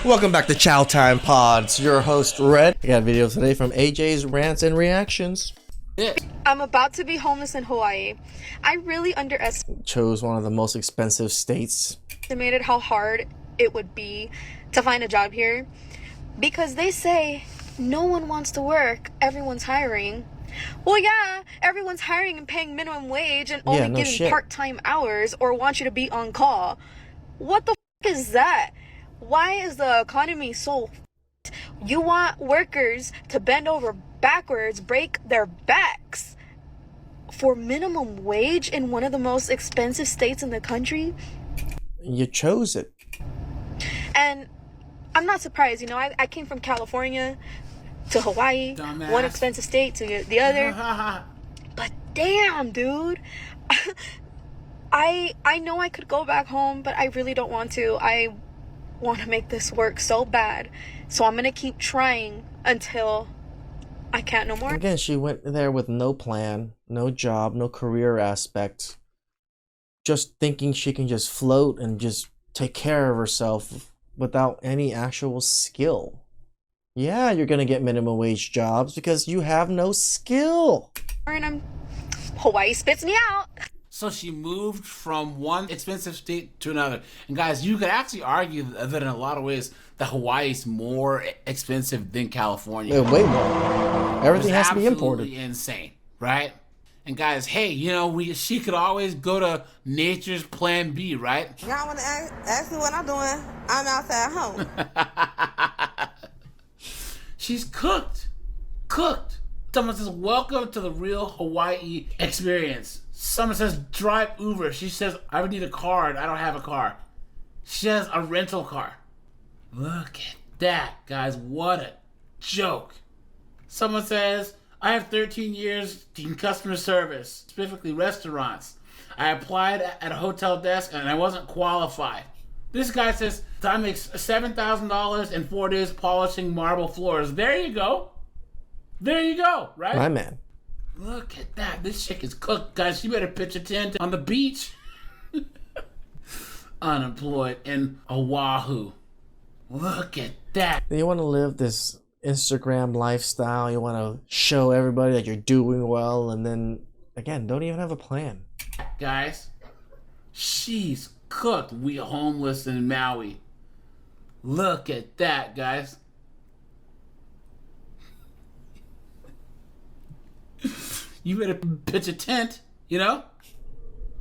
Welcome back to Chow Time Pods. Your host Red. I got videos today from AJ's rants and reactions. I'm about to be homeless in Hawaii. I really Chose one of the most expensive states. underestimated how hard it would be to find a job here because they say no one wants to work, everyone's hiring. Well, yeah, everyone's hiring and paying minimum wage and only giving part-time hours or want you to be on call. What the is that? Why is the economy so You want workers to bend over backwards, break their backs for minimum wage in one of the most expensive states in the country? You chose it. And I'm not surprised, you know, I came from California to Hawaii, dumbass. One expensive state to the other. But damn, dude. I know I could go back home, but I really don't want to. I want to make this work so bad. So I'm going to keep trying until I can't no more. Again, she went there with no plan, no job, no career aspect. Just thinking she can just float and just take care of herself without any actual skill. Yeah, you're going to get minimum wage jobs because you have no skill. And Hawaii spits me out. So she moved from one expensive state to another. And guys, you could actually argue that in a lot of ways that Hawaii is more expensive than California. Way more. Everything has to be imported. Insane, right? And guys, hey, you know, she could always go to nature's plan B, right? Y'all want to ask me what I'm doing? I'm outside home. She's cooked. Someone says, welcome to the real Hawaii experience. Someone says, drive Uber. She says, I would need a car and I don't have a car. She has a rental car. Look at that, guys. What a joke. Someone says, I have 13 years in customer service, specifically restaurants. I applied at a hotel desk and I wasn't qualified. This guy says, I make $7,000 in 4 days polishing marble floors. There you go. There you go, right? My man. Look at that. This chick is cooked, guys. She better pitch a tent on the beach. Unemployed in Oahu. Look at that. You want to live this Instagram lifestyle. You want to show everybody that you're doing well. And then, again, don't even have a plan. Guys, she's cooked. We homeless in Maui. Look at that, guys. You better pitch a tent, you know?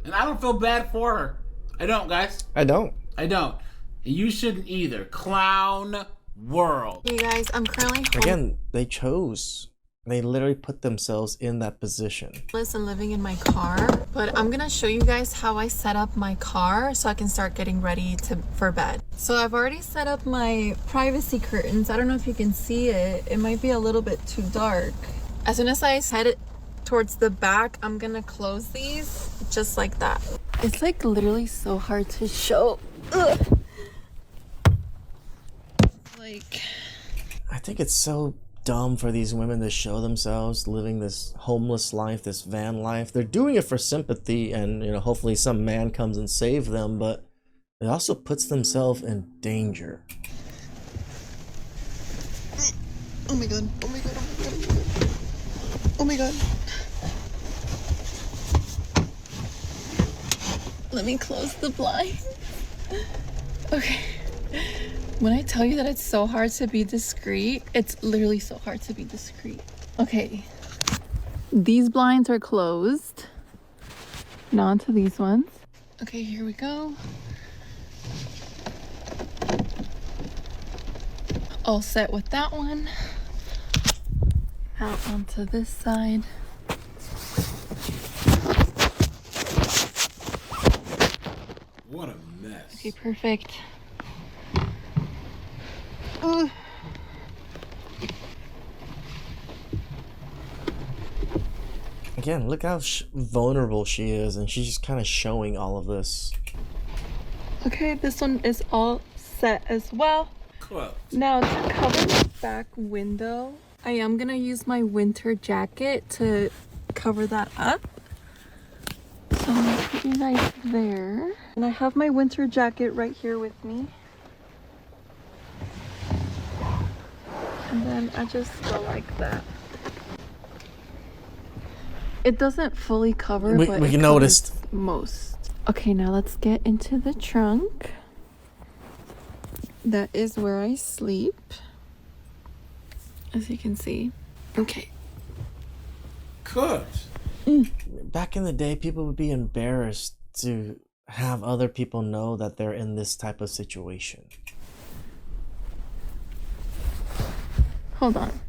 And I don't feel bad for her. I don't, guys. I don't. And you shouldn't either. Clown world. You guys, I'm currently Again, they chose. They literally put themselves in that position. Homeless and living in my car, but I'm gonna show you guys how I set up my car so I can start getting ready for bed. So I've already set up my privacy curtains. I don't know if you can see it. It might be a little bit too dark. As soon as I set it towards the back, I'm gonna close these just like that. It's like literally so hard to show. Ugh. Like, I think it's so dumb for these women to show themselves living this homeless life, this van life. They're doing it for sympathy and, you know, hopefully some man comes and saves them, but it also puts themselves in danger. oh my god, oh my god, oh my god, oh my god. Let me close the blind. Okay. When I tell you that it's so hard to be discreet, it's literally so hard to be discreet. Okay. These blinds are closed. Now onto these ones. Okay, here we go. All set with that one. Out onto this side. What a mess. Okay, perfect. Again, look how vulnerable she is, and she's just kind of showing all of this. Okay, this one is all set as well. Close. Now to cover the back window, I am gonna use my winter jacket to cover that up. So I'm gonna put you guys there. And I have my winter jacket right here with me. then I just go like that. It doesn't fully cover, but we it noticed covers most. Okay, now let's get into the trunk. That is where I sleep, as you can see. Okay. Cooked. back in the day, people would be embarrassed to have other people know that they're in this type of situation. Hold on.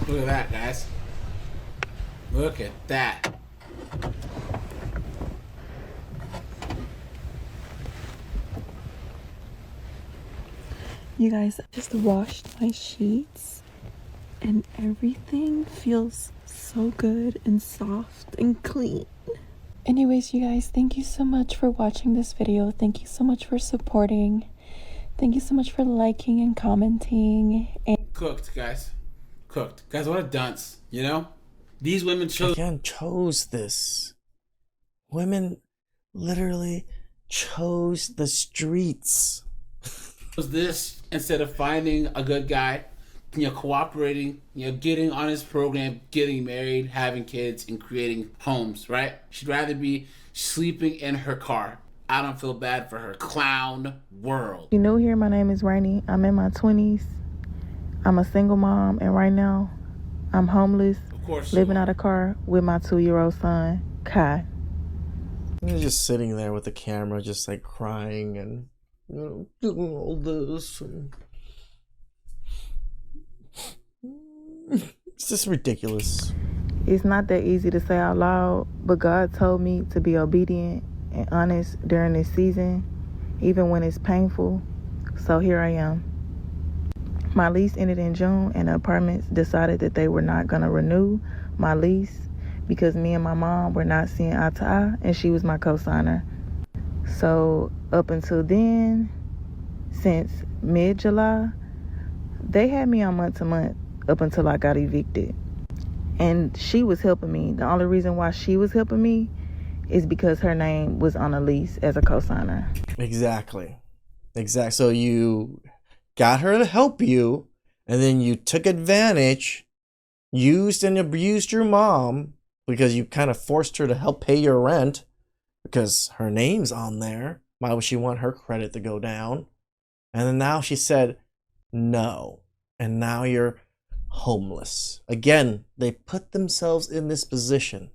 Look at that, guys. Look at that. You guys, I just washed my sheets and everything feels so good and soft and clean. Anyways, you guys, thank you so much for watching this video. Thank you so much for supporting. Thank you so much for liking and commenting. And Cooked, guys. Cooked. Guys, what a dunce, you know? These women chose this. Women literally chose the streets. this instead of finding a good guy, you know, cooperating, you know, getting on his program, getting married, having kids, and creating homes, right? She'd rather be sleeping in her car. I don't feel bad for her. Clown world. You new here, my name is Rainy. I'm in my 20s. I'm a single mom, and right now I'm homeless, Of course. living out of car with my 2-year-old son, Kai. You're just sitting there with the camera, just like crying and, you know, doing all this. And... It's just ridiculous. It's not that easy to say out loud, but God told me to be obedient and honest during this season, even when it's painful. So here I am. My lease ended in June, and the apartments decided that they were not going to renew my lease because me and my mom were not seeing eye to eye, and she was my co-signer. So up until then, since mid-July, they had me on month to month up until I got evicted. And she was helping me. The only reason why she was helping me is because her name was on a lease as a co-signer. Exactly. So you got her to help you, and then you took advantage, used and abused your mom because you kind of forced her to help pay your rent because her name's on there. Why would she want her credit to go down? And then now she said no, and now you're homeless. Again, they put themselves in this position.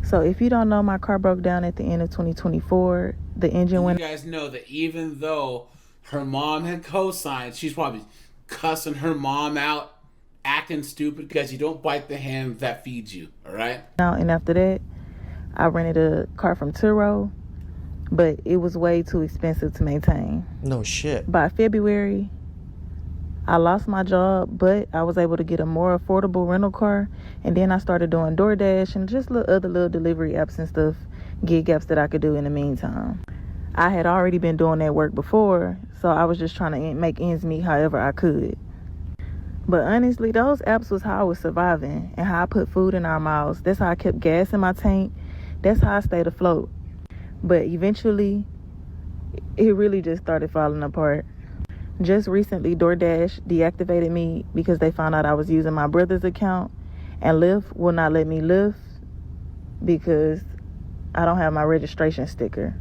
So if you don't know, my car broke down at the end of 2024. The engine went. You guys know that even though her mom had co-signed, she's probably cussing her mom out, acting stupid because you don't bite the hand that feeds you, all right? And after that, I rented a car from Turo, but it was way too expensive to maintain. No shit. By February, I lost my job, but I was able to get a more affordable rental car, and then I started doing DoorDash and just other little delivery apps and stuff, gig apps that I could do in the meantime. I had already been doing that work before, so I was just trying to make ends meet however I could. But honestly, those apps was how I was surviving and how I put food in our mouths. That's how I kept gas in my tank. That's how I stayed afloat. But eventually, it really just started falling apart. Just recently, DoorDash deactivated me because they found out I was using my brother's account, and Lyft will not let me Lyft because I don't have my registration sticker.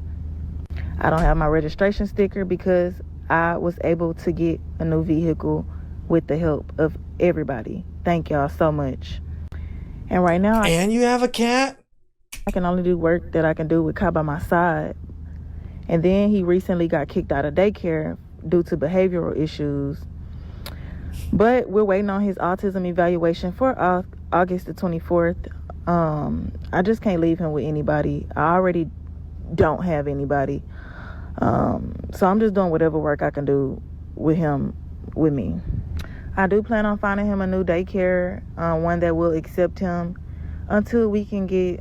I don't have my registration sticker because I was able to get a new vehicle with the help of everybody. Thank y'all so much. And right now, And you have a cat? I can only do work that I can do with Kai by my side. And then he recently got kicked out of daycare due to behavioral issues. But we're waiting on his autism evaluation for August the 24th. I just can't leave him with anybody. I already don't have anybody. So I'm just doing whatever work I can do with him, with me. I do plan on finding him a new daycare, one that will accept him until we can get,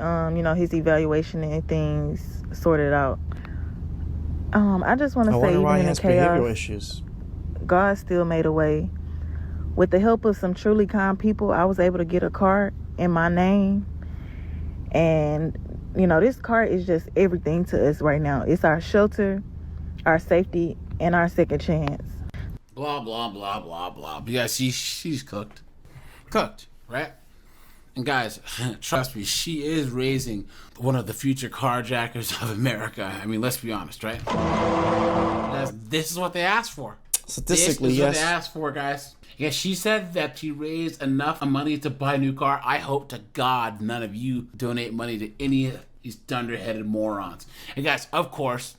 his evaluation and things sorted out. I just want I to say, wonder even why he in the has behavioral chaos, issues. God still made a way. With the help of some truly kind people, I was able to get a car in my name. And, you know, this car is just everything to us right now. It's our shelter, our safety, and our second chance. Blah, blah, blah, blah, blah. But yeah, she's cooked. Cooked, right? And guys, trust me, she is raising one of the future carjackers of America. I mean, let's be honest, right? Guys, this is what they asked for. Statistically, this is yes. what they asked for, guys. Yeah, she said that she raised enough money to buy a new car. I hope to God none of you donate money to any of these dunderheaded morons. And guys, of course,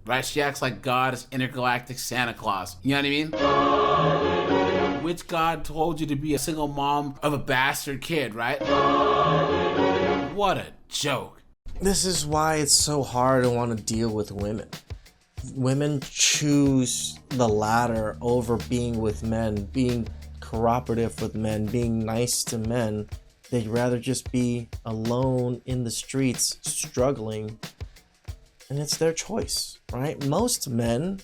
right? She acts like God is intergalactic Santa Claus. You know what I mean? Which God told you to be a single mom of a bastard kid, right? What a joke. This is why it's so hard to want to deal with women. Women choose the latter over being with men, being cooperative with men, being nice to men. They'd rather just be alone in the streets, struggling. And it's their choice, right? Most men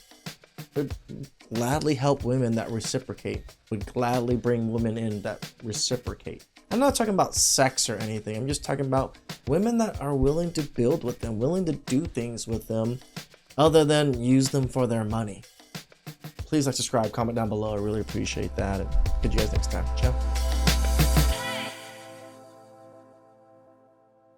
would gladly help women that reciprocate, would gladly bring women in that reciprocate. I'm not talking about sex or anything. I'm just talking about women that are willing to build with them, willing to do things with them, other than use them for their money. Please like, subscribe, comment down below. I really appreciate that. And catch you guys next time. Ciao.